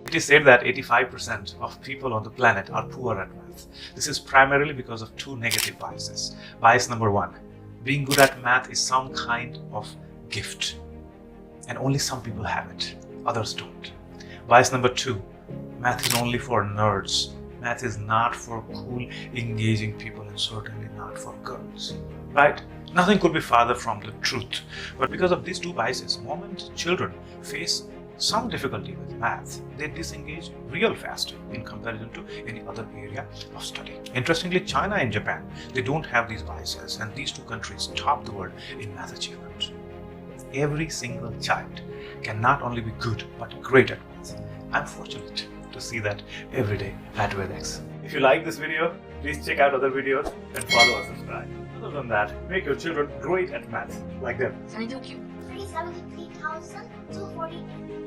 It is said that 85% of people on the planet are poor at math. This is primarily because of two negative biases. Bias number one, being good at math is some kind of gift, and only some people have it, others don't. Bias number two, math is only for nerds. Math is not for cool, engaging people, and certainly not for girls. Right? Nothing could be farther from the truth. But because of these two biases, moment children face some difficulty with math, they disengage real fast in comparison to any other area of study. Interestingly, China and Japan, they don't have these biases, and these two countries top the world in math achievement. Every single child can not only be good but great at math. I'm fortunate to see that every day at Vedx. If you like this video, please check out other videos and follow or subscribe. Other than that, make your children great at math like them. 373,248.